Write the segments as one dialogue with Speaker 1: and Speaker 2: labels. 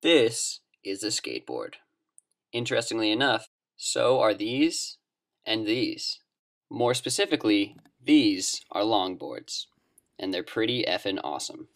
Speaker 1: This is a skateboard. Interestingly enough, so are these and these. More specifically, these are longboards, and they're pretty effing awesome.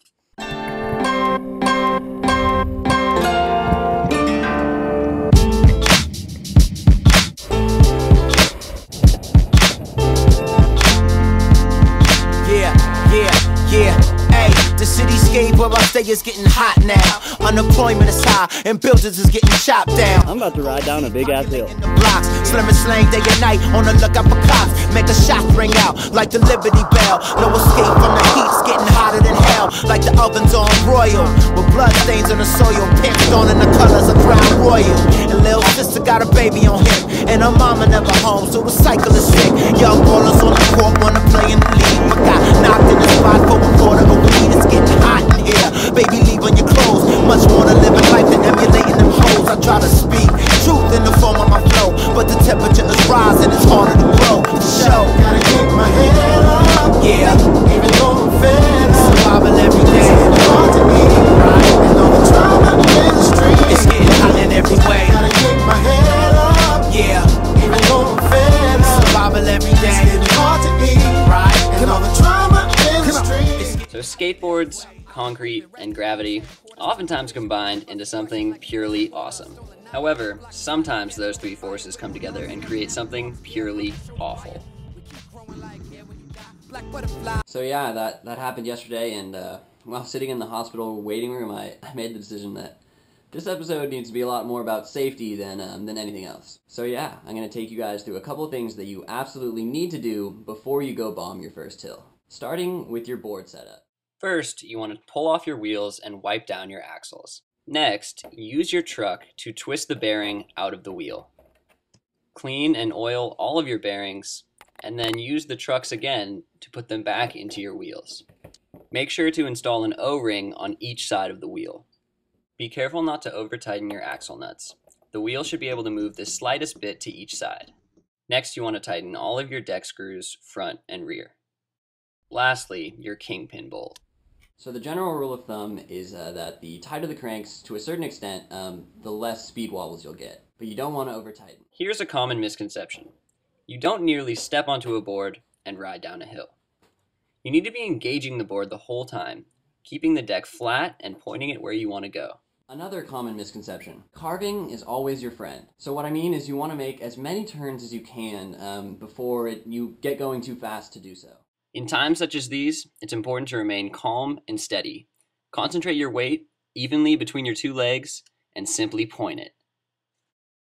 Speaker 2: Yeah, ayy, the cityscape where I stay is getting hot now. Unemployment is high and buildings is getting chopped down.
Speaker 3: I'm about to ride down a big ass hill.
Speaker 2: In the blocks, slim and slang day and night, on the lookout for cops. Make a shot ring out like the Liberty Bell. No escape from the heat, it's getting hotter than hell. Like the ovens on broil, with blood stains on the soil. Pimps on in the colors of Crown Royal. And little sister got a baby on him, and her mama never home, so the cycle is sick. Young ballers on the court wanna play in the league, but got knocked in the spot for a quarter of weed. It's getting hot in here, baby, leave on your clothes. Much more to living life than emulating them hoes. I try to speak truth in the form of my flow, but the temperature is rising, it's harder to grow. Show, gotta keep my head up, yeah, even though I'm fed up. Survival every day, it's hard to eat, right? And all the drama in the street, it's getting hot in every way. Gotta keep my head up, yeah, even though I'm fed up. Survival every day, it's hard to eat, right? And all the drama in the street.
Speaker 1: So skateboards, concrete, and gravity oftentimes combined into something purely awesome. However, sometimes those three forces come together and create something purely awful. So yeah, that happened yesterday, and while sitting in the hospital waiting room, I made the decision that this episode needs to be a lot more about safety than anything else. So yeah, I'm going to take you guys through a couple of things that you absolutely need to do before you go bomb your first hill. Starting with your board setup. First, you want to pull off your wheels and wipe down your axles. Next, use your truck to twist the bearing out of the wheel. Clean and oil all of your bearings, and then use the trucks again to put them back into your wheels. Make sure to install an O-ring on each side of the wheel. Be careful not to over-tighten your axle nuts. The wheel should be able to move the slightest bit to each side. Next, you want to tighten all of your deck screws, front and rear. Lastly, your kingpin bolt. So the general rule of thumb is that the tighter the cranks, to a certain extent, the less speed wobbles you'll get. But you don't want to over-tighten. Here's a common misconception. You don't nearly step onto a board and ride down a hill. You need to be engaging the board the whole time, keeping the deck flat and pointing it where you want to go. Another common misconception. Carving is always your friend. So what I mean is you want to make as many turns as you can before you get going too fast to do so. In times such as these, it's important to remain calm and steady. Concentrate your weight evenly between your two legs and simply point it.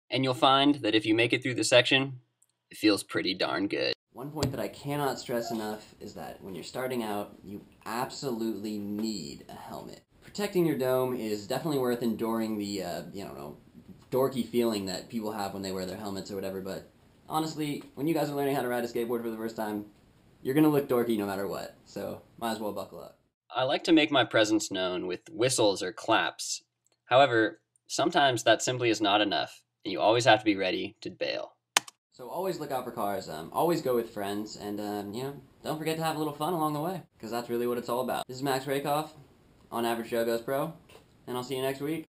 Speaker 1: And you'll find that if you make it through the section, it feels pretty darn good. One point that I cannot stress enough is that when you're starting out, you absolutely need a helmet. Protecting your dome is definitely worth enduring the, dorky feeling that people have when they wear their helmets or whatever, but honestly, when you guys are learning how to ride a skateboard for the first time, you're going to look dorky no matter what, so might as well buckle up. I like to make my presence known with whistles or claps. However, sometimes that simply is not enough, and you always have to be ready to bail. So always look out for cars, always go with friends, and, don't forget to have a little fun along the way, because that's really what it's all about. This is Max Rakoff on Average Joe Goes Pro, and I'll see you next week.